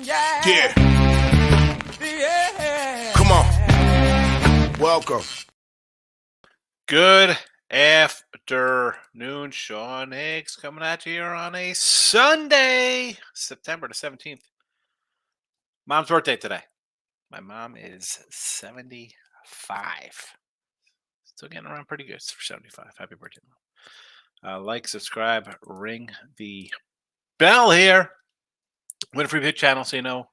Yeah. Come on. Welcome. Good afternoon. Sean Higgs coming at you here on a Sunday, September the 17th. Mom's birthday today. My mom is 75. Still getting around pretty good for 75. Happy birthday, Mom. Like, subscribe, ring the bell here. Win a free pick channel so you know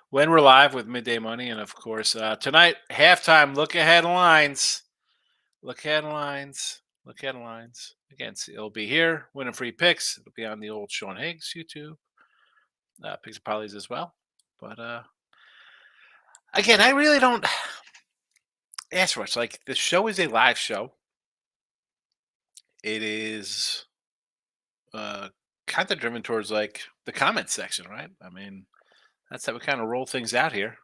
when we're live with Midday Money. And of course, tonight, halftime look ahead lines. Look ahead lines. Again, it'll be here. Winning free picks. It'll be on the old Sean Higgs YouTube. Picks and parlays as well. But again, I really don't ask for much. Like, the show is a live show. It is kind of driven towards like the comment section, right? I mean, that's how we kind of roll things out here.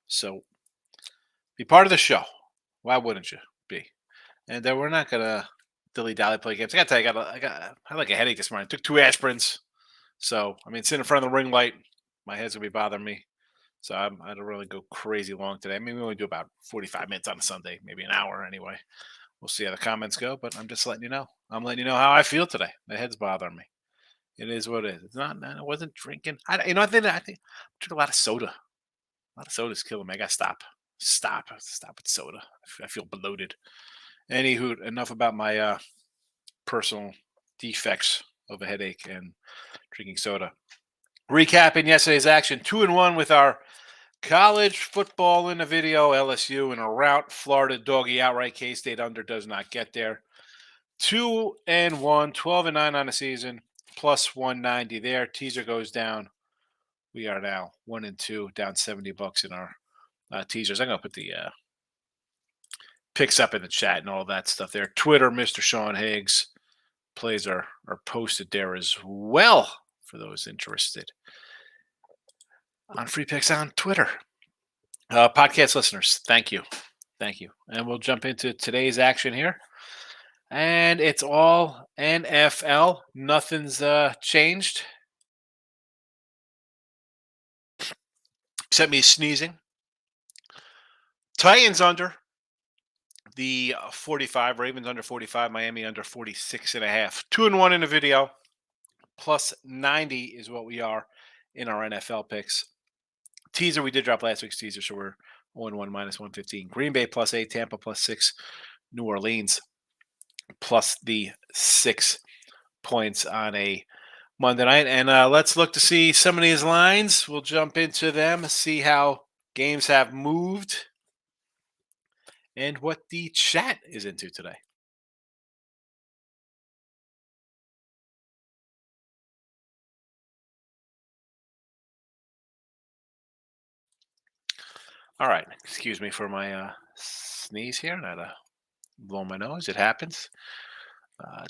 So be part of the show. Why wouldn't you be? And then we're not gonna dilly dally play games. I gotta tell you, I had like a headache this morning. I took 2 aspirins. So I mean, sitting in front of the ring light, my head's gonna be bothering me. So I don't really go crazy long today. I mean, we only do about 45 minutes on a Sunday, maybe an hour anyway. We'll see how the comments go, but I'm just letting you know. I'm letting you know how I feel today. My head's bothering me. It is what it is. It's not. I wasn't drinking. I think I drink a lot of soda. A lot of soda's killing me. I gotta stop. Stop with soda. I feel bloated. Anywho, enough about my personal defects of a headache and drinking soda. Recapping yesterday's action, 2-1 with our college football in the video. LSU in a rout. Florida doggy outright. K-State under does not get there. 2-1, 12-9 on the season, plus 190 there. Teaser goes down. We are now 1-2, down $70 in our teasers. I'm gonna put the picks up in the chat and all that stuff there. Twitter, Mr. Sean Higgs. Plays are posted there as well for those interested. On free picks on Twitter. Podcast listeners, thank you. And we'll jump into today's action here. And it's all NFL. Nothing's changed. Except me sneezing. Titans under the 45. Ravens under 45. Miami under 46.5. 2-1 in the video. Plus 90 is what we are in our NFL picks. Teaser, we did drop last week's teaser, so we're 0-1 minus 115. Green Bay plus 8. Tampa plus 6. New Orleans plus the 6 points on a Monday night. And let's look to see some of these lines. We'll jump into them, see how games have moved and what the chat is into today. All right. Excuse me for my sneeze here. Not blow my nose. It happens.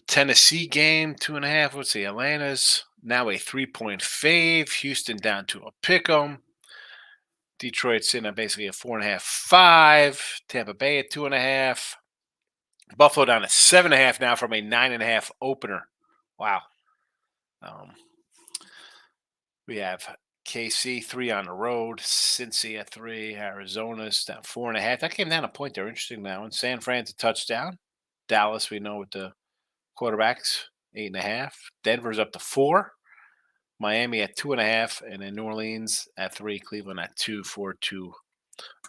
Tennessee game, 2.5. Let's see. Atlanta's now a 3-point fave. Houston down to a pick 'em. Detroit's sitting at basically a 4.5, 5. Tampa Bay at 2.5. Buffalo down to 7.5 now from a 9.5 opener. Wow. We have KC 3 on the road, Cincy at 3, Arizona's down 4.5. That came down a point there. Interesting now. And San Fran's a touchdown. Dallas, we know with the quarterbacks, 8.5. Denver's up to 4. Miami at 2.5, and then New Orleans at 3. Cleveland at 2 for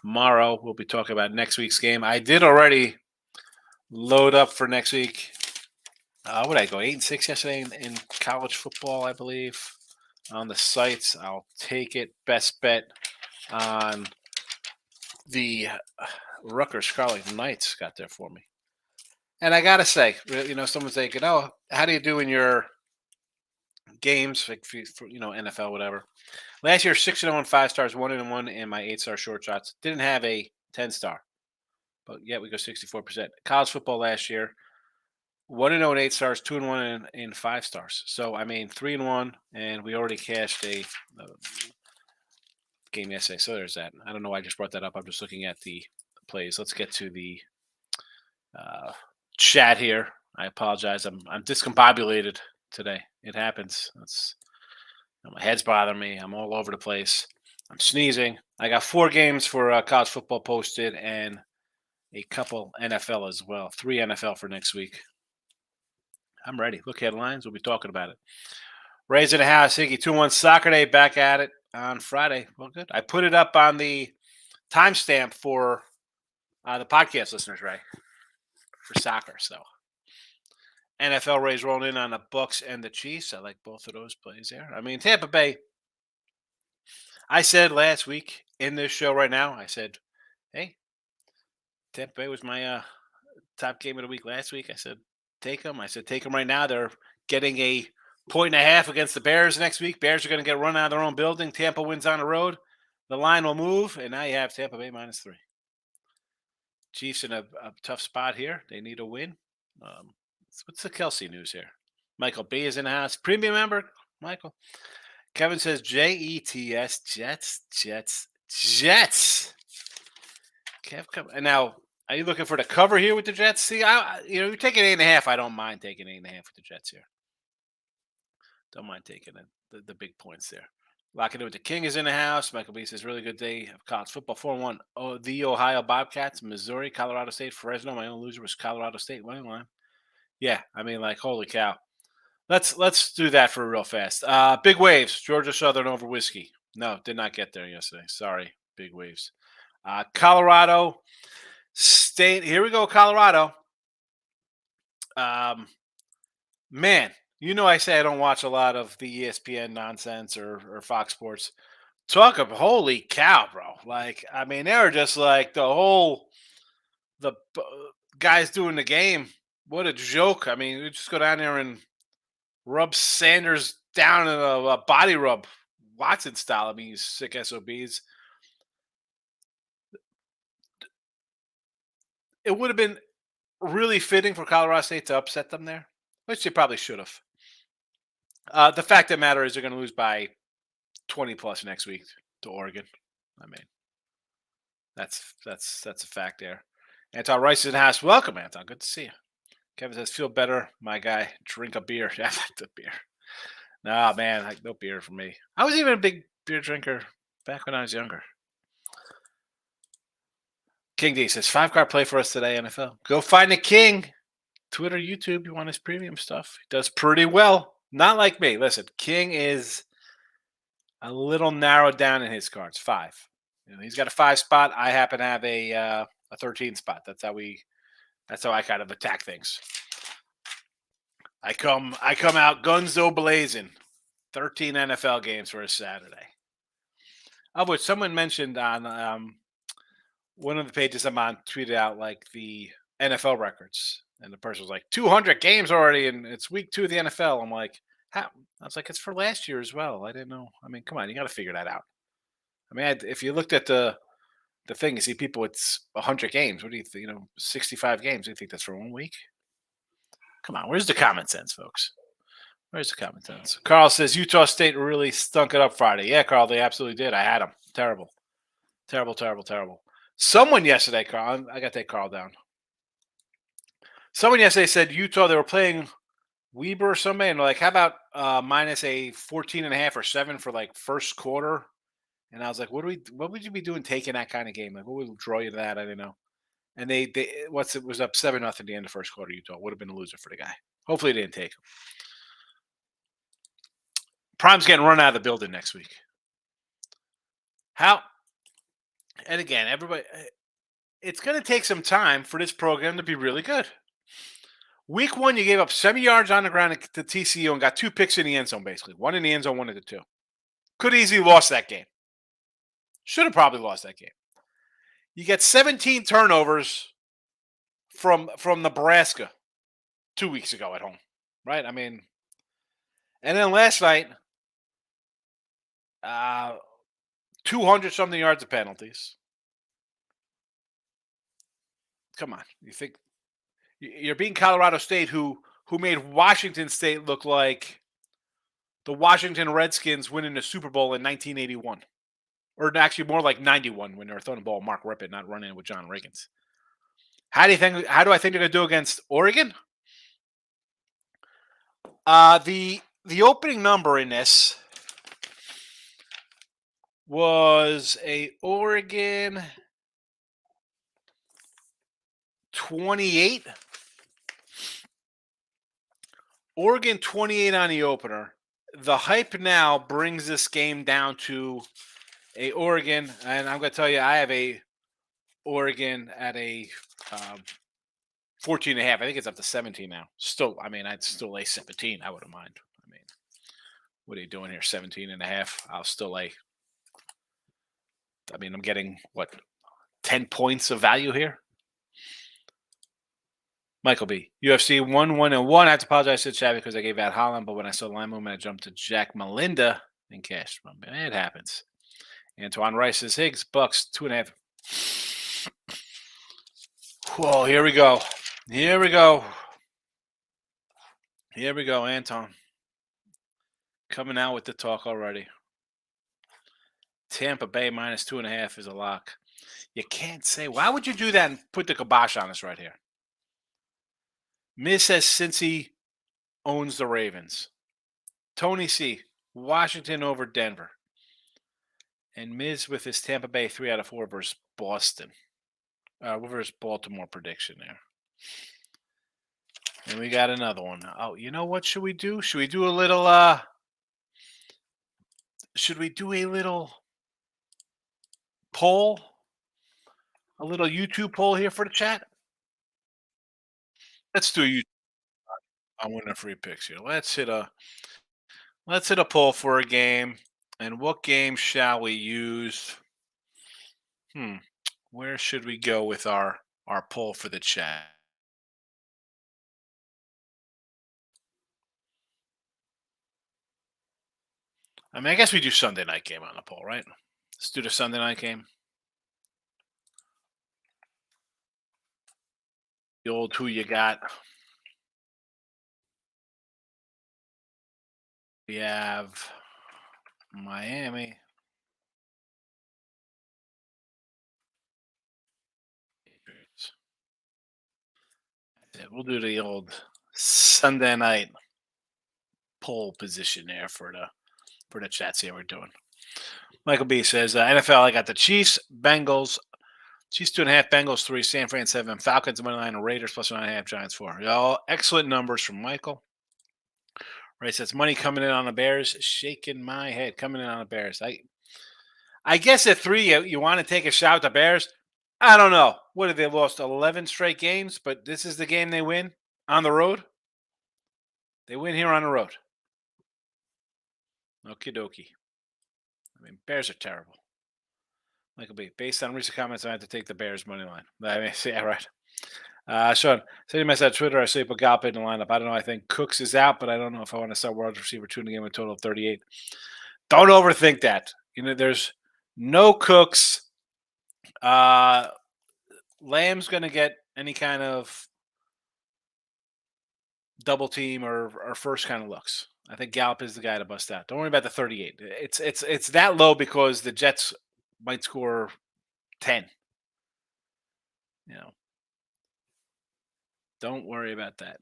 tomorrow. We'll be talking about next week's game. I did already load up for next week. What did I go 8-6 yesterday in college football, I believe, on the sites. I'll take it. Best bet on the Rutgers Scarlet Knights got there for me. And I gotta say, someone's thinking, "Oh, how do you do in your games, like for NFL, whatever?" Last year, 6-0 5 stars, 1-1 in my 8-star short shots. Didn't have a 10-star, but yet we go 64%. College football last year, 1-0 in 8 stars, 2-1 in 5 stars. So I mean, 3-1, and we already cashed a game yesterday. So there's that. I don't know why I just brought that up. I'm just looking at the plays. Let's get to the chat here. I apologize. I'm discombobulated today. It happens. My head's bothering me. I'm all over the place. I'm sneezing. I got 4 games for college football posted and a couple NFL as well. 3 NFL for next week. I'm ready. Look headlines. We'll be talking about it. Rays in the house. Higgy 2-1 soccer day. Back at it on Friday. Well, good. I put it up on the timestamp for the podcast listeners, Ray, for soccer. So NFL Rays rolling in on the Bucks and the Chiefs. I like both of those plays there. I mean, Tampa Bay. I said last week in this show right now, I said, hey, Tampa Bay was my top game of the week last week. I said, take them. I said, take them right now. They're getting a 1.5 against the Bears next week. Bears are going to get run out of their own building. Tampa wins on the road. The line will move, and now you have Tampa Bay -3. Chiefs in a tough spot here. They need a win. What's the Kelsey news here? Michael B is in the house. Premium member, Michael. Kevin says Jets, Jets. Kev, come. And now, are you looking for the cover here with the Jets? See, you're taking 8.5. I don't mind taking 8.5 with the Jets here. Don't mind taking the big points there. Locking in with the King is in the house. Michael B says, really good day of college football. 4-1. Oh, the Ohio Bobcats, Missouri, Colorado State, Fresno. My only loser was Colorado State. Line. Yeah, I mean, like, holy cow. Let's do that for real fast. Big waves. Georgia Southern over Whiskey. No, did not get there yesterday. Sorry, big waves. Colorado State. Here we go, Colorado. Man, you know I say I don't watch a lot of the ESPN nonsense or Fox Sports. Talk of holy cow, bro. Like, I mean, they were just like the guys doing the game. What a joke. I mean, you just go down there and rub Sanders down in a body rub, Watson style. I mean, you sick SOBs. It would have been really fitting for Colorado State to upset them there, which they probably should have. The fact of the matter is they're going to lose by 20 plus next week to Oregon. I mean, that's a fact there. Anton Rice in the house. Welcome, Anton. Good to see you. Kevin says, feel better, my guy. Drink a beer. Yeah, the beer. Nah, man, no beer for me. I was even a big beer drinker back when I was younger. King D says, 5-card play for us today, NFL. Go find the King. Twitter, YouTube, you want his premium stuff. He does pretty well. Not like me. Listen, King is a little narrowed down in his cards. 5. He's got a 5 spot. I happen to have a 13 spot. That's how I kind of attack things. I come out gunzo blazing. 13 NFL games for a Saturday. Of which someone mentioned on one of the pages I'm on, tweeted out like the NFL records. And the person was like, 200 games already, and it's week 2 of the NFL. I'm like, how? I was like, it's for last year as well. I didn't know. I mean, come on, you got to figure that out. I mean, if you looked at the thing, you see people, it's 100 games. What do you think? 65 games. Do you think that's for 1 week? Come on, where's the common sense, folks? Where's the common sense? Carl says Utah State really stunk it up Friday. Yeah, Carl, they absolutely did. I had them. Terrible. Terrible, terrible, terrible. Someone yesterday, Carl, I got to take Carl down. Someone yesterday said Utah, they were playing Weber or somebody, and like, how about minus a 14.5 or 7 for like first quarter? And I was like, what would you be doing taking that kind of game? Like, what would draw you to that? I didn't know. And it was up 7-0 at the end of first quarter. Utah would have been a loser for the guy. Hopefully, they didn't take him. Prime's getting run out of the building next week. How? And again, everybody, it's going to take some time for this program to be really good. Week 1, you gave up 70 yards on the ground to TCU and got 2 picks in the end zone, basically. 1 in the end zone, 1 in the 2. Could easily lost that game. Should have probably lost that game. You get 17 turnovers from Nebraska 2 weeks ago at home, right? I mean, and then last night, 200-something yards of penalties. Come on. You think you're beating Colorado State, who made Washington State look like the Washington Redskins winning the Super Bowl in 1981. Or actually more like 91 when they were throwing the ball Mark Rippett, not running it with John Riggins. How do I think they're going to do against Oregon? The opening number in this was a Oregon 28. Oregon 28 on the opener. The hype now brings this game down to a Oregon, and I'm going to tell you, I have a Oregon at a 14 and a half. I think it's up to 17 now. Still, I mean, I'd still lay 17. I wouldn't mind. I mean, what are you doing here? 17 and a half. I'll still lay. I mean, I'm getting what, 10 points of value here? Michael B. UFC 1-1-1. I have to apologize to Chad because I gave out Holland, but when I saw the line movement, I jumped to Jack Melinda and cashed. It happens. Antoine Rice says Higgs, Bucks, 2.5. Whoa, here we go. Here we go. Here we go, Anton. Coming out with the talk already. Tampa Bay minus 2.5 is a lock. You can't say. Why would you do that and put the kibosh on us right here? Miz says Cincy owns the Ravens. Tony C. Washington over Denver. And Miz with his Tampa Bay 3 out of 4 versus Boston. Versus Baltimore prediction there. And we got another one. Oh, you know what should we do? Should we do a little poll? A little YouTube poll here for the chat? Let's do YouTube. I'm winning free picks here. Let's hit a poll for a game. And what game shall we use? Where should we go with our poll for the chat? I mean, I guess we do Sunday night game on the poll, right? Let's do the Sunday night game. The old who you got. We have Miami. We'll do the old Sunday night poll position there for the chat. See how we're doing. Michael B says NFL. I got the Chiefs, Bengals. Chiefs 2.5, Bengals 3, San Fran 7, Falcons money line, Raiders plus 1.5, Giants 4. All excellent numbers from Michael. Ray says money coming in on the Bears. Shaking my head. Coming in on the Bears. I guess at 3 you want to take a shot at the Bears. I don't know. What have they lost? 11 straight games, but this is the game they win on the road. They win here on the road. Okie dokie. I mean, Bears are terrible. Michael B. Based on recent comments, I have to take the Bears money line. I mean, yeah, right. Sean, send me a message on Twitter. I say put Gallup in the lineup. I don't know. I think Cooks is out, but I don't know if I want to start world receiver 2 in the game with a total of 38. Don't overthink that. You know, there's no Cooks. Lamb's going to get any kind of double team or first kind of looks. I think Gallup is the guy to bust out. Don't worry about the 38. It's that low because the Jets might score 10. You know. Don't worry about that.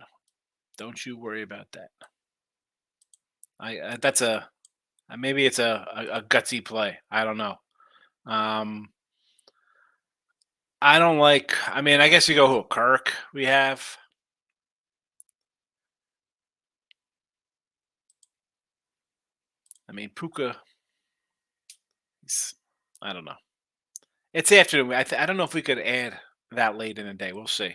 Don't you worry about that. That's maybe it's a gutsy play. I don't know. I don't like. I mean, I guess you go who Kirk. We have. I mean, Puka. I don't know. It's afternoon. I don't know if we could add that late in the day. We'll see.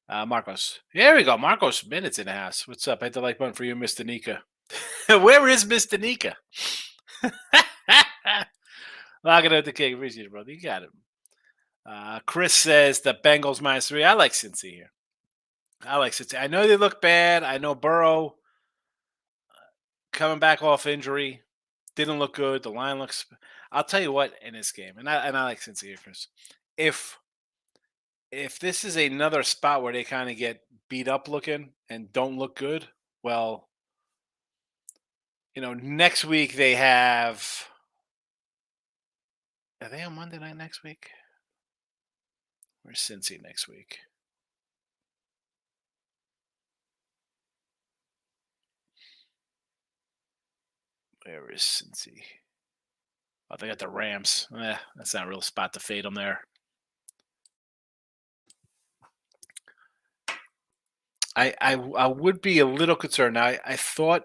Marcos. There we go. Marcos Minutes in the house. What's up? I hit the like button for you, Mr. Nika. Where is Mr. Nika? Locking out the cake. Appreciate it, brother. You got it. Chris says the Bengals -3. I like Cincy here. I like Cincy. I know they look bad. I know Burrow coming back off injury didn't look good. The line looks. I'll tell you what in this game, and I like Cincy here, Chris. If this is another spot where they kind of get beat up looking and don't look good, well, you know, next week they have. Are they on Monday night next week? Where's Cincy next week? Where is Cincy? Oh, they got the Rams. That's not a real spot to fade them there. I would be a little concerned. I thought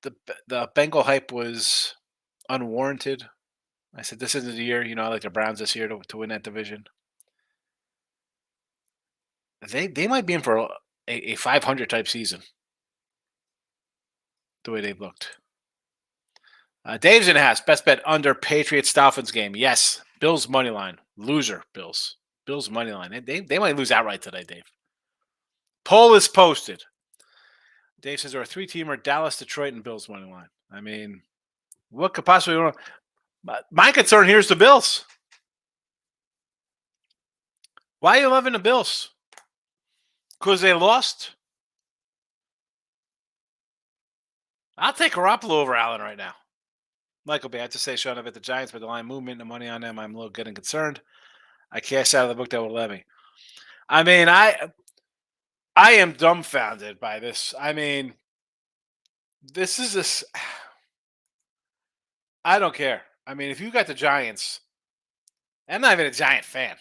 the Bengal hype was unwarranted. I said this isn't the year. I like the Browns this year to win that division. They might be in for a 500 type season. The way they've looked. Dave's in the house. Best bet under Patriots Dolphins game. Yes. Bills money line. Loser. Bills. Bills money line. They might lose outright today, Dave. Poll is posted. Dave says there are 3-teamer: Dallas, Detroit, and Bills money line. I mean, what could possibly go wrong? My concern here is the Bills. Why are you loving the Bills? Because they lost? I'll take Garoppolo over Allen right now. Michael B. I have to say, Sean, I bet the Giants, but the line movement and the money on them, I'm a little getting concerned. I cashed out of the book that would let me. I mean, I am dumbfounded by this. I mean, this is this. I don't care. I mean, if you got the Giants, I'm not even a Giant fan.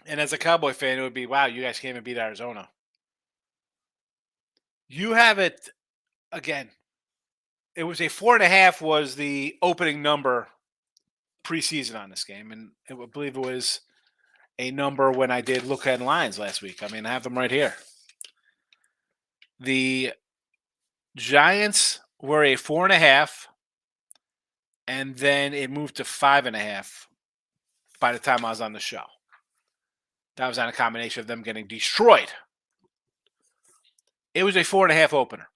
And as a Cowboy fan, it would be, wow, you guys came and beat Arizona. You have it, again, it was a 4.5 was the opening number preseason on this game. And I believe it was a number when I did look at lines last week. I mean, I have them right here. The Giants were a 4.5, and then it moved to 5.5 by the time I was on the show. That was on a combination of them getting destroyed. It was a 4.5 opener.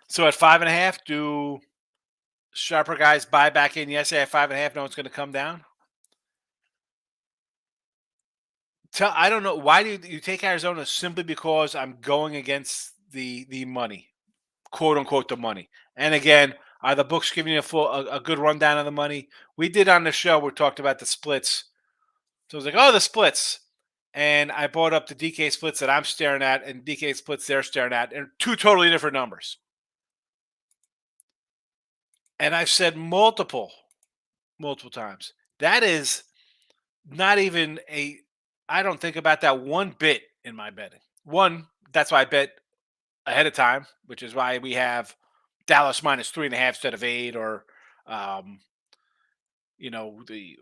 So at 5.5, do sharper guys buy back in yesterday at 5.5? No, it's going to come down. I don't know. Why do you take Arizona? Simply because I'm going against the money, quote unquote, the money. And again, are the books giving you a good rundown of the money? We did on the show. We talked about the splits. So I was like, oh, the splits. And I brought up the DK splits that I'm staring at and DK splits they're staring at, and two totally different numbers. And I've said multiple times, that is not even I don't think about that one bit in my betting. One, that's why I bet ahead of time, which is why we have Dallas minus 3.5 instead of 8, or, the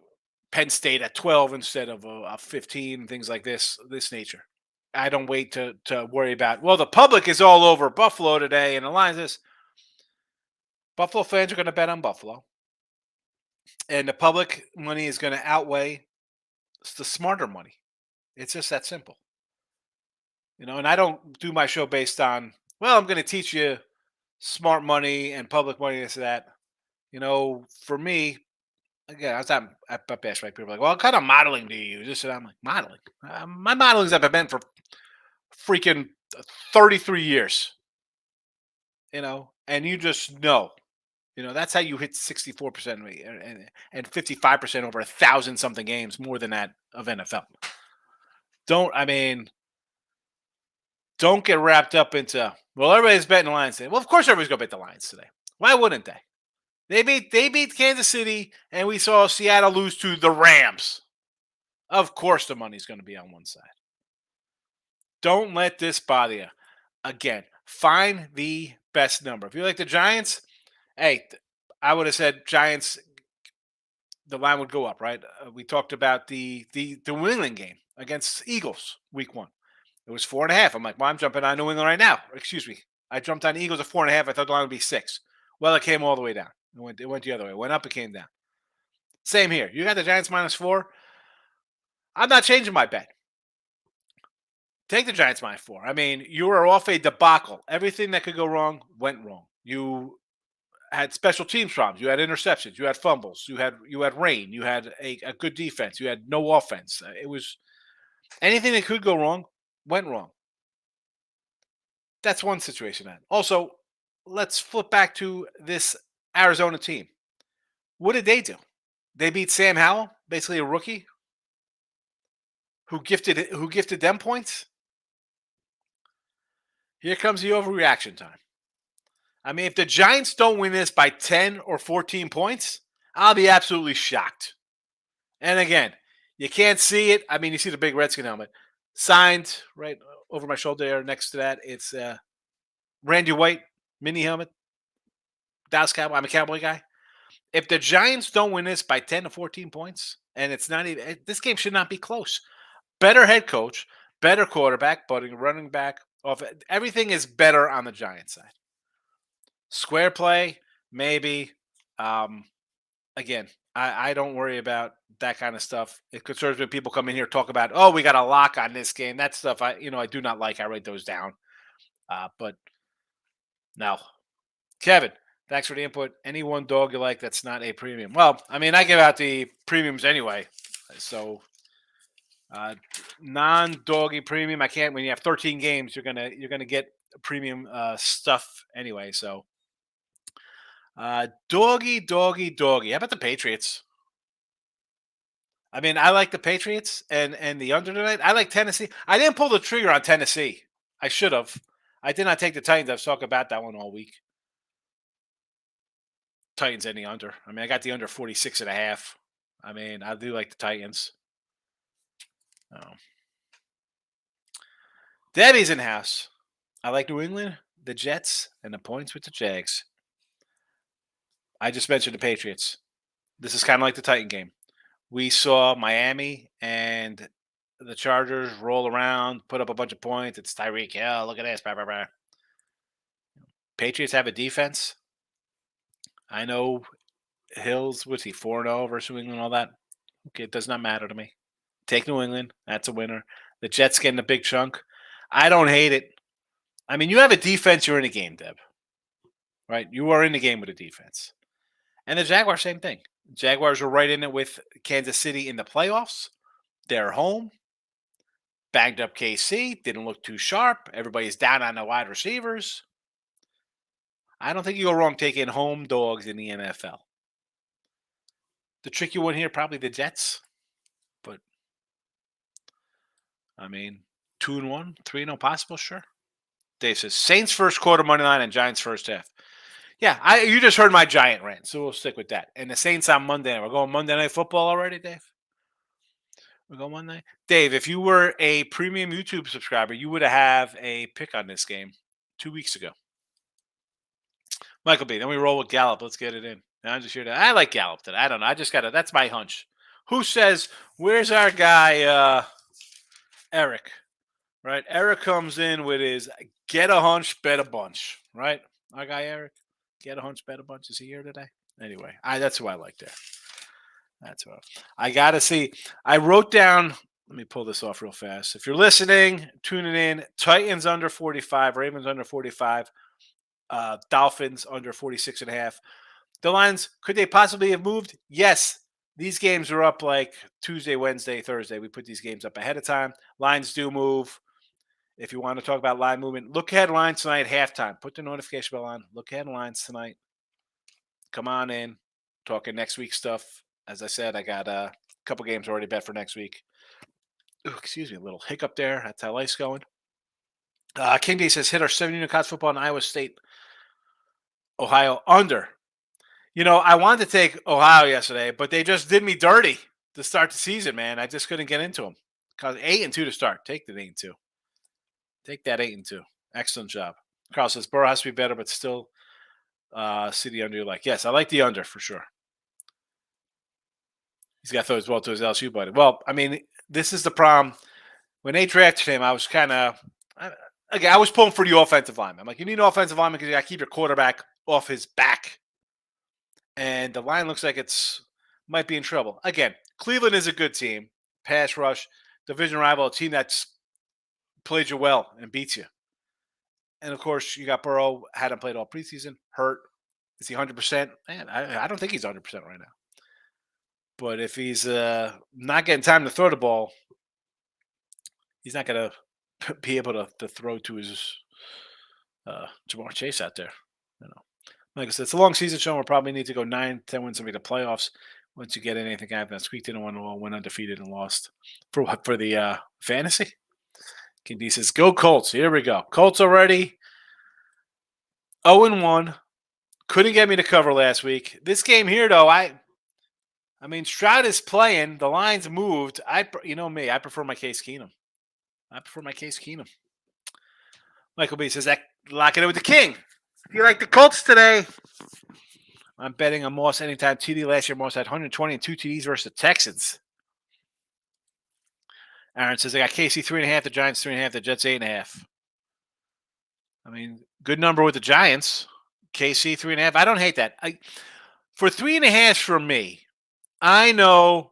Penn State at 12 instead of 15, things like this nature. I don't wait to worry about, well, the public is all over Buffalo today, and the line is this. Buffalo fans are going to bet on Buffalo, and the public money is going to outweigh the smarter money. It's just that simple. And I don't do my show based on, well, I'm going to teach you smart money and public money, this and that. For me, again, I was at Best Right. People are like, well, what kind of modeling do you use? This and I'm like, modeling. My modeling's I've been for freaking 33 years. And you just know. That's how you hit 64% and 55% over 1,000-something games, more than that of NFL. Don't get wrapped up into, well, everybody's betting the Lions today. Well, of course everybody's going to bet the Lions today. Why wouldn't they? They beat Kansas City, and we saw Seattle lose to the Rams. Of course the money's going to be on one side. Don't let this bother you. Again, find the best number. If you like the Giants, hey, I would have said Giants, the line would go up, right? We talked about the New England game against Eagles week 1. It was 4.5. I'm like, well, I'm jumping on New England right now. Excuse me. I jumped on Eagles at 4.5. I thought the line would be 6. Well, it came all the way down. It went the other way. It went up, it came down. Same here. You got the Giants minus 4. I'm not changing my bet. Take the Giants minus 4. I mean, you were off a debacle. Everything that could go wrong went wrong. You had special teams problems. You had interceptions. You had fumbles. You had rain. You had a good defense. You had no offense. It was anything that could go wrong went wrong. That's one situation. Also, let's flip back to this Arizona team. What did they do? They beat Sam Howell, basically a rookie, who gifted them points. Here comes the overreaction time. I mean, if the Giants don't win this by 10 or 14 points, I'll be absolutely shocked. And again, you can't see it. I mean, you see the big Redskin helmet signed right over my shoulder there. Next to that, it's Randy White mini helmet. Dallas Cowboy. I'm a Cowboy guy. If the Giants don't win this by 10 to 14 points, and it's not even, this game should not be close. Better head coach, better quarterback, but running back, off everything is better on the Giants side. Square play, maybe. Again, I don't worry about that kind of stuff. It concerns when people come in here talk about, oh, we got a lock on this game. That stuff I do not like. I write those down. But now, Kevin, thanks for the input. Any one dog you like that's not a premium? Well, I mean, I give out the premiums anyway. So non-doggy premium, I can't. When you have 13 games, you're gonna get premium stuff anyway. So doggy. How about the Patriots? I mean, I like the Patriots and the under tonight. I like Tennessee. I didn't pull the trigger on Tennessee. I should have. I did not take the Titans. I've talked about that one all week. Titans any under. I mean, I got the under 46.5. I mean, I do like the Titans. Oh. Debbie's in house. I like New England, the Jets, and the points with the Jags. I just mentioned the Patriots. This is kind of like the Titan game. We saw Miami and the Chargers roll around, put up a bunch of points. It's Tyreek Hill. Look at this. Blah, blah, blah. Patriots have a defense. I know Hill's, what's he, 4-0 versus New England, all that. Okay, it does not matter to me. Take New England. That's a winner. The Jets getting a big chunk. I don't hate it. I mean, you have a defense, you're in a game, Deb. Right? You are in the game with a defense. And the Jaguars, same thing. Jaguars were right in it with Kansas City in the playoffs. They're home. Banged up KC. Didn't look too sharp. Everybody's down on the wide receivers. I don't think you go wrong taking home dogs in the NFL. The tricky one here, probably the Jets. But, I mean, 2-1, 3-0 possible, sure. Dave says, Saints first quarter money line and Giants first half. Yeah, you just heard my Giant rant, so we'll stick with that. And the Saints on Monday. We're going Monday Night Football already, Dave? We're going Monday? Dave, if you were a premium YouTube subscriber, you would have a pick on this game 2 weeks ago. Michael B. Then we roll with Gallup. Let's get it in. I'm just here to. I like Gallup today. I don't know. I just got to. That's my hunch. Who says, where's our guy, Eric? Right? Eric comes in with his get a hunch, bet a bunch. Right? Our guy, Eric. Get a hunch, bet a bunch. Is he here today? Anyway, that's who I like there. That's what I got to see. I wrote down. Let me pull this off real fast. If you're listening, tuning in, Titans under 45, Ravens under 45, Dolphins under 46.5. The lines, could they possibly have moved? Yes. These games are up like Tuesday, Wednesday, Thursday. We put these games up ahead of time. Lines do move. If you want to talk about line movement, look ahead lines tonight at halftime. Put the notification bell on. Look ahead lines tonight. Come on in. Talking next week stuff. As I said, I got a couple games already bet for next week. Ooh, excuse me, a little hiccup there. That's how life's going. King D says, hit our 7-unit college football in Iowa State, Ohio under. I wanted to take Ohio yesterday, but they just did me dirty to start the season, man. I just couldn't get into them. 8-2 to start. Take the 8-2. Take that 8-2. Excellent job. Carl says, Burrow has to be better, but still see the under you like. Yes, I like the under for sure. He's got to throw his ball to his LSU buddy. Well, I mean, this is the problem. When they drafted him, I was kind of I was pulling for the offensive lineman. I'm like, you need an offensive lineman because you got to keep your quarterback off his back. And the line looks like might be in trouble. Again, Cleveland is a good team. Pass rush, division rival, a team that's played you well and beats you. And, of course, you got Burrow, hadn't played all preseason, hurt. Is he 100%? Man, I don't think he's 100% right now. But if he's not getting time to throw the ball, he's not going to be able to throw to his Jamar Chase out there. Like I said, it's a long season show. We'll probably need to go 9-10 wins to make the playoffs. Once you get anything happen, squeaked in and went undefeated and lost. For what? For the fantasy? King D says, go Colts. Here we go. Colts already 0-1. Couldn't get me to cover last week. This game here, though, I mean, Stroud is playing. The line's moved. You know me. I prefer my Case Keenum. Michael B says that lock it in with the King. If you like the Colts today, I'm betting on Moss anytime TD. Last year, Moss had 120 and 2 TDs versus the Texans. Aaron says I got KC 3.5, the Giants 3.5, the Jets 8.5. I mean, good number with the Giants. KC 3.5. I don't hate that. For 3.5 from me, I know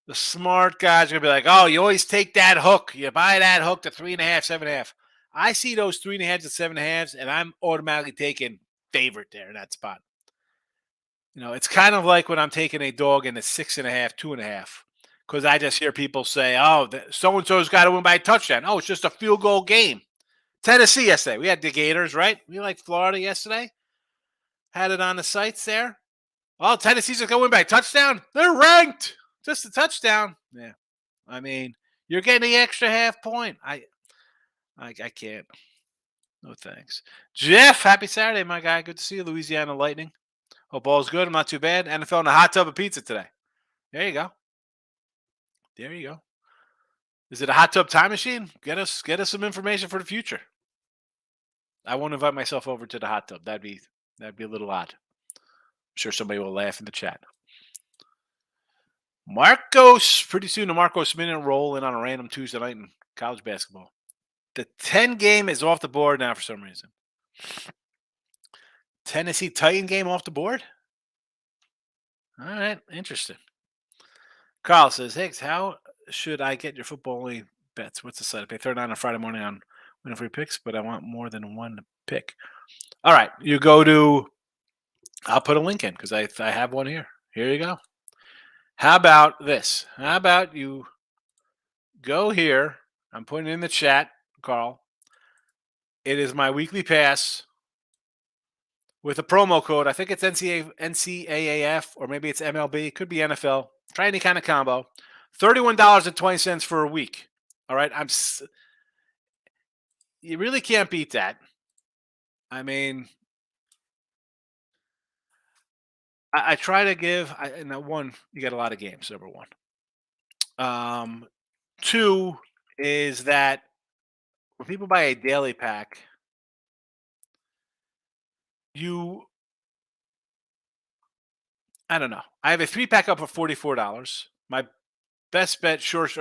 the smart guys are gonna be like, "Oh, you always take that hook. You buy that hook to 3.5, 7.5." I see those 3.5s and 7.5s, and I'm automatically taking favorite there in that spot. It's kind of like when I'm taking a dog in the 6.5, 2.5, because I just hear people say, "Oh, so and so's got to win by a touchdown." Oh, it's just a field goal game. Tennessee yesterday, we had the Gators, right? We liked Florida yesterday. Had it on the sites there. Oh, Tennessee's going to win by a touchdown. They're ranked. Just a touchdown. Yeah. I mean, you're getting the extra half point. I can't. No thanks. Jeff, happy Saturday, my guy. Good to see you, Louisiana Lightning. Hope all's good. I'm not too bad. NFL in a hot tub of pizza today. There you go. Is it a hot tub time machine? Get us some information for the future. I won't invite myself over to the hot tub. That'd be a little odd. I'm sure somebody will laugh in the chat. Marcos, pretty soon the Marcos Minute roll in on a random Tuesday night in college basketball. The 10 game is off the board now for some reason. Tennessee Titan game off the board? All right, interesting. Carl says, Higgs, how should I get your football only bets? What's the site? I pay $39 on Friday morning on winning free picks, but I want more than one pick. All right, you go to, I'll put a link in because I have one here. Here you go. How about this? How about you go here? I'm putting it in the chat, Carl. It is my weekly pass with a promo code. I think it's NCAAF or maybe it's MLB. It could be NFL. Try any kind of combo. $31.20 for a week. All right. You really can't beat that. I mean, I try to give. One, you get a lot of games. Number one. Two is that when people buy a daily pack, I don't know. I have a 3-pack up for $44. My best bet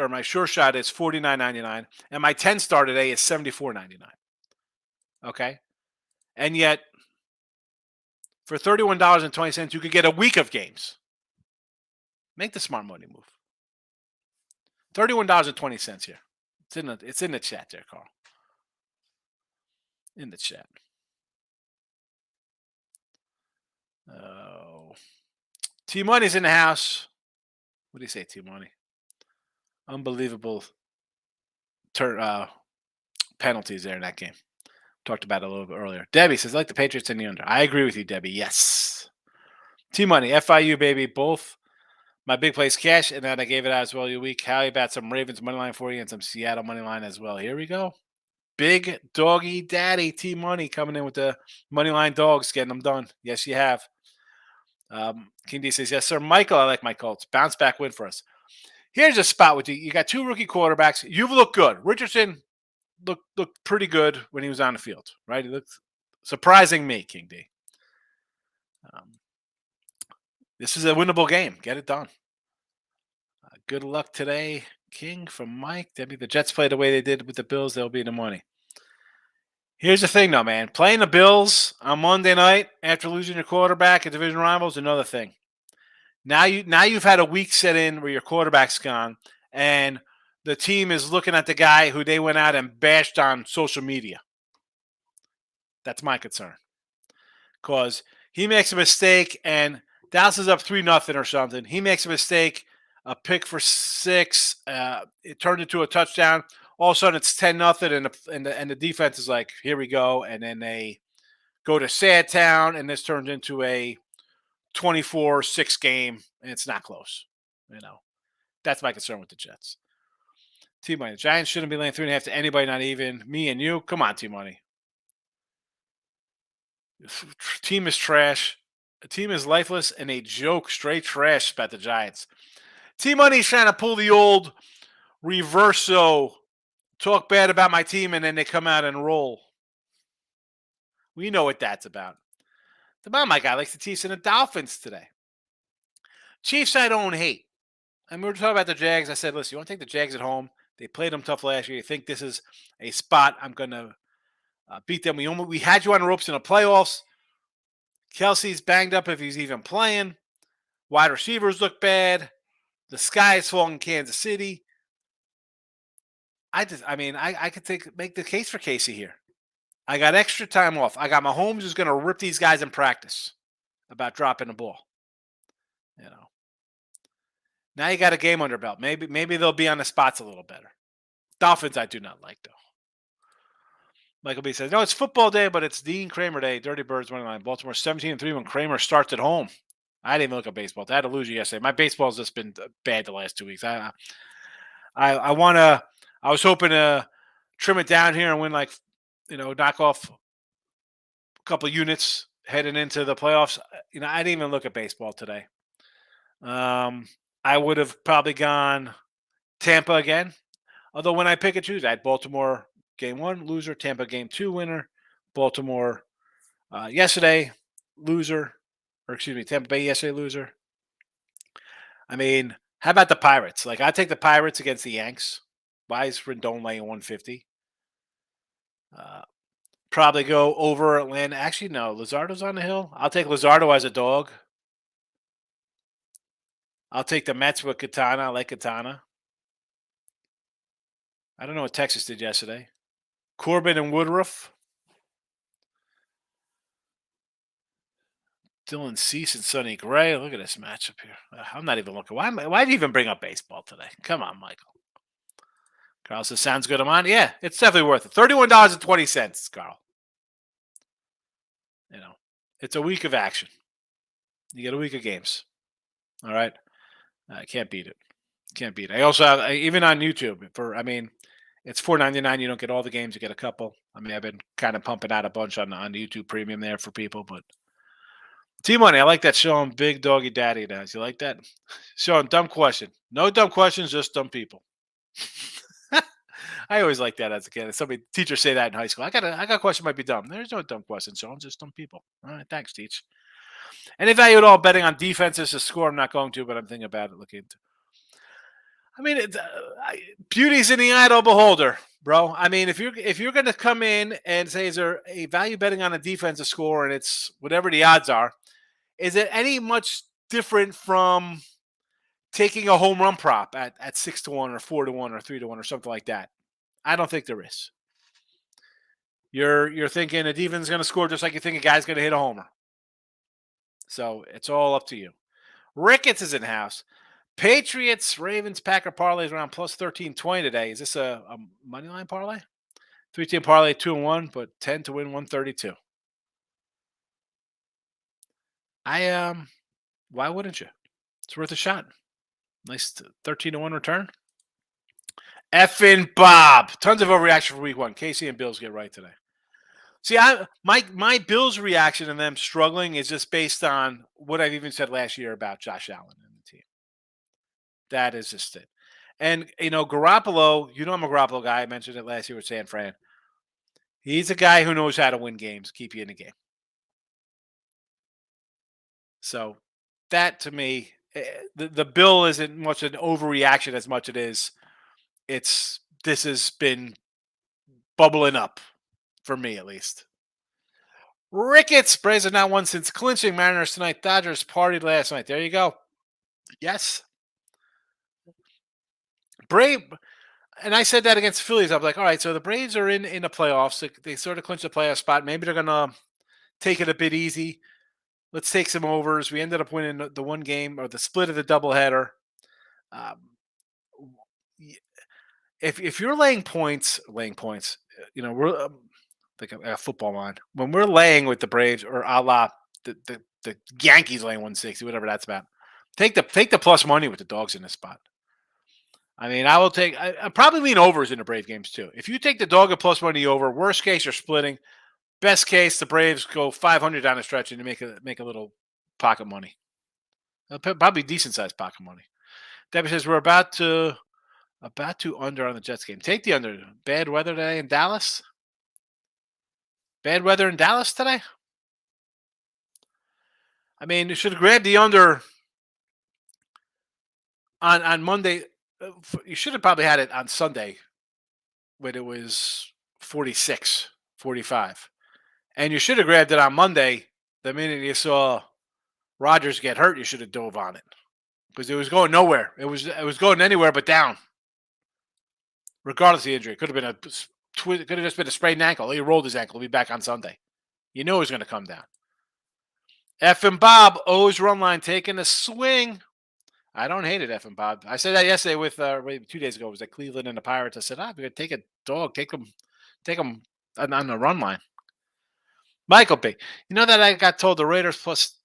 my sure shot is $49.99, and my 10 star today is $74.99. Okay, and yet for $31.20, you could get a week of games. Make the smart money move. $31.20 here. It's in the chat there, Carl. In the chat. Oh, T Money's in the house. What do you say, T Money? Unbelievable penalties there in that game. Talked about it a little bit earlier. Debbie says, I like the Patriots in the under. I agree with you, Debbie. Yes. T Money, FIU, baby. Both my big plays cash, and then I gave it out as well. Your week. How about some Ravens money line for you and some Seattle money line as well? Here we go. Big doggy daddy T Money coming in with the money line dogs, getting them done. Yes, you have. King D says, yes, sir. Michael, I like my Colts. Bounce back win for us. Here's a spot with you. You got 2 rookie quarterbacks. You've looked good. Richardson looked pretty good when he was on the field, right? He looked surprising me, King D. This is a winnable game. Get it done. Good luck today, King, from Mike. Debbie, the Jets play the way they did with the Bills. They'll be the money. Here's the thing, though, man. Playing the Bills on Monday night after losing your quarterback at division rivals, another thing. Now you've had a week set in where your quarterback's gone, and the team is looking at the guy who they went out and bashed on social media. That's my concern. Because he makes a mistake, and Dallas is up 3-0 or something. He makes a mistake, a pick for 6. It turned into a touchdown. All of a sudden, it's 10-0, and the defense is like, here we go. And then they go to Sad Town, and this turns into a 24-6 game, and it's not close. That's my concern with the Jets. T-Money, the Giants shouldn't be laying 3.5 to anybody, not even me and you. Come on, T-Money. Team is trash. A team is lifeless and a joke. Straight trash about the Giants. Team Money's trying to pull the old reverso, talk bad about my team, and then they come out and roll. We know what that's about. The about my guy likes the Chiefs and the Dolphins today. Chiefs I don't hate. And we were talking about the Jags. I said, listen, you want to take the Jags at home? They played them tough last year. You think this is a spot I'm going to beat them? We had you on the ropes in the playoffs. Kelsey's banged up if he's even playing. Wide receivers look bad. The sky is falling in Kansas City. I could make the case for Casey here. I got extra time off. I got Mahomes who's going to rip these guys in practice about dropping the ball. You know. Now you got a game under belt. Maybe they'll be on the spots a little better. Dolphins I do not like though. Michael B says, no, it's football day, but it's Dean Kramer day. Dirty Birds running line. Baltimore 17-3 when Kramer starts at home. I didn't even look at baseball. I had to lose you yesterday. My baseball's just been bad the last 2 weeks. I was hoping to trim it down here and win knock off a couple units heading into the playoffs. I didn't even look at baseball today. I would have probably gone Tampa again. Although when I pick and choose, I had Baltimore game 1, loser, Tampa game 2, winner, Baltimore yesterday, loser, Tampa Bay yesterday, loser. I mean, how about the Pirates? I take the Pirates against the Yanks. Why is Rendon laying 150? Probably go over Atlanta. Actually, no, Luzardo's on the hill. I'll take Luzardo as a dog. I'll take the Mets with Katana. I like Katana. I don't know what Texas did yesterday. Corbin and Woodruff. Dylan Cease and Sonny Gray. Look at this matchup here. I'm not even looking. Why did you even bring up baseball today? Come on, Michael. Carl says, sounds good, Amon. Yeah, it's definitely worth it. $31.20, Carl. It's a week of action. You get a week of games. All right? I can't beat it. Can't beat it. I also have, even on YouTube, it's $4.99. You don't get all the games. You get a couple. I've been kind of pumping out a bunch on the YouTube Premium there for people, but T-Money, I like that showing Big Doggy Daddy does. You like that? Showing dumb question. No dumb questions, just dumb people. I always like that as a kid. Teachers say that in high school. I got a question might be dumb. There's no dumb questions, Sean. Just dumb people. All right, thanks, Teach. Any value at all betting on defenses to score? I'm not going to, but I'm thinking about it. Looking into. Beauty's in the eye of the beholder, bro. If you're going to come in and say, is there a value betting on a defensive score, and it's whatever the odds are, is it any much different from taking a home run prop at 6-1 or 4-1 or 3-1 or something like that? I don't think there is. You're thinking a defense is going to score just like you think a guy's going to hit a homer. So it's all up to you. Ricketts is in house. Patriots, Ravens, Packer parlay is around plus 1320 today. Is this a money line parlay? 3-team parlay 2-1, but 10 to win 132. Why wouldn't you? It's worth a shot. Nice 13-1 return. Effing Bob. Tons of overreaction for week 1. Casey and Bills get right today. See, my Bills reaction and them struggling is just based on what I've even said last year about Josh Allen and the team. That is just it. And, Garoppolo, I'm a Garoppolo guy. I mentioned it last year with San Fran. He's a guy who knows how to win games, keep you in the game. So that, to me, the bill isn't much an overreaction as much as this has been bubbling up for me, at least. Ricketts, Braves have not won since clinching. Mariners tonight. Dodgers partied last night. There you go. Yes. Brave, and I said that against Phillies. I was like, all right, so the Braves are in the playoffs. They sort of clinched the playoff spot. Maybe they're going to take it a bit easy. Let's take some overs. We ended up winning the one game or the split of the doubleheader. If you're laying points, we're like a football line. When we're laying with the Braves or a la the Yankees laying 160, whatever that's about, take the plus money with the dogs in this spot. I will take. I probably lean overs in the Brave games too. If you take the dog at plus money over, worst case you're splitting. Best case, the Braves go 500 down the stretch and you make a little pocket money. Probably decent sized pocket money. Debbie says we're about to under on the Jets game. Take the under. Bad weather today in Dallas. Bad weather in Dallas today. I mean, you should have grabbed the under on Monday. You should have probably had it on Sunday when it was 46, 45. And you should have grabbed it on Monday the minute you saw Rodgers get hurt. You should have dove on it because it was going nowhere. It was going anywhere but down, regardless of the injury. It could have been could have just been a sprained ankle. He rolled his ankle. He'll be back on Sunday. You knew it was going to come down. F and Bob, O's run line taking a swing. I don't hate it, F and Bob. I said that yesterday with 2 days ago. It was at Cleveland and the Pirates. I said, we're gonna take a dog, take them on the run line. Michael B. You know that I got told the Raiders plus.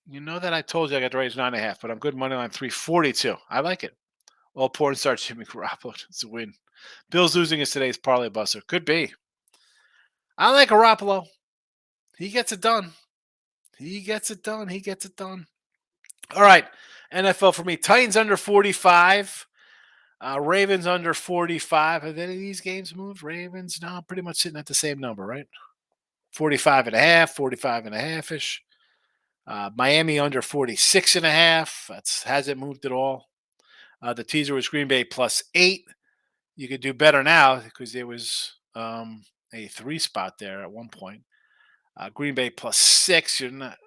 You know that I told you I got the Raiders 9.5, but I'm good money line 342. I like it. All porn starts Jimmy Garoppolo. It's a win. Bills losing is today's parlay buster. Could be. I like Garoppolo. He gets it done. He gets it done. He gets it done. All right. NFL for me. Titans under 45. Ravens under 45. Have any of these games moved? Ravens, no, pretty much sitting at the same number, right? 45.5, 45.5-ish. Miami under 46.5. That hasn't moved at all. The teaser was Green Bay plus 8. You could do better now because there was a 3 spot there at one point. Green Bay plus 6. You're not.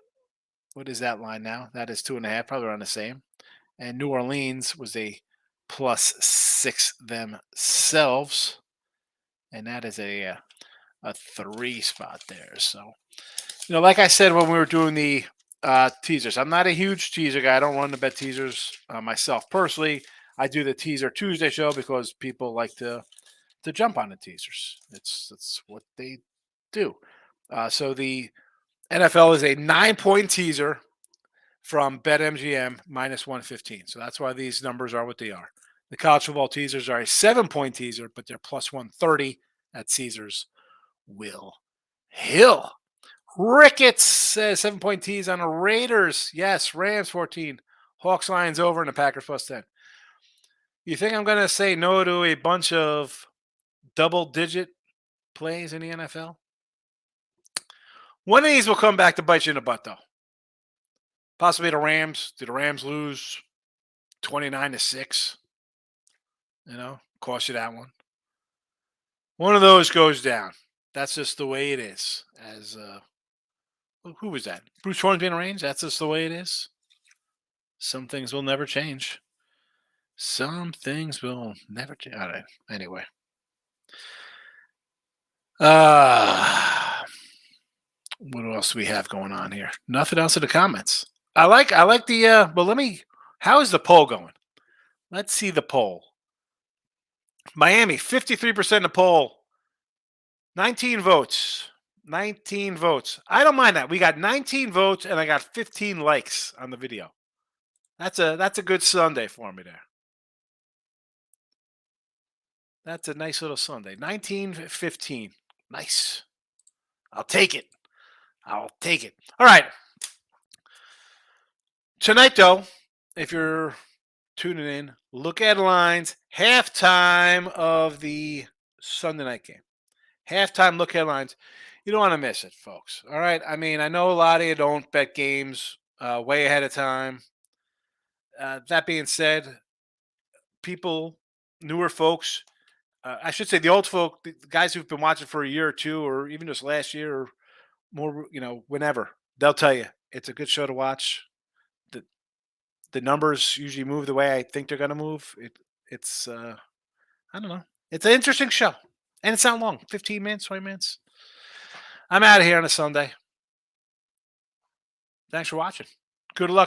What is that line now? That is 2.5, probably around the same. And New Orleans was a plus 6 themselves, and that is a 3 spot there. So, like I said when we were doing the teasers, I'm not a huge teaser guy. I don't run the bet teasers myself personally. I do the teaser Tuesday show because people like to jump on the teasers. It's what they do. So the NFL is a 9-point teaser from BetMGM minus 115. So that's why these numbers are what they are. The college football teasers are a 7-point teaser, but they're plus 130 at Caesars Will Hill. Ricketts says 7-point tease on the Raiders. Yes, Rams 14. Hawks Lions over and the Packers plus 10. You think I'm going to say no to a bunch of double-digit plays in the NFL? One of these will come back to bite you in the butt, though. Possibly the Rams. Did the Rams lose 29-6? Cost you that one. One of those goes down. That's just the way it is. As who was that? Bruce Hornsby in range? That's just the way it is. Some things will never change. Some things will never change. All right. Anyway. What else do we have going on here? Nothing else in the comments. I like the well, how is the poll going? Let's see the poll. Miami, 53% of the poll. 19 votes. 19 votes. I don't mind that. We got 19 votes and I got 15 likes on the video. That's a good Sunday for me there. That's a nice little Sunday. 19-15. Nice. I'll take it. All right. Tonight, though, if you're tuning in, look at lines. Halftime of the Sunday night game. Halftime look at lines. You don't want to miss it, folks. All right. I mean, I know a lot of you don't bet games way ahead of time. That being said, people, newer folks, I should say the old folk, the guys who've been watching for a year or two, or even just last year or more, whenever, they'll tell you it's a good show to watch. The numbers usually move the way I think they're going to move. It's I don't know. It's an interesting show, and it's not long, 15 minutes, 20 minutes. I'm out of here on a Sunday. Thanks for watching. Good luck.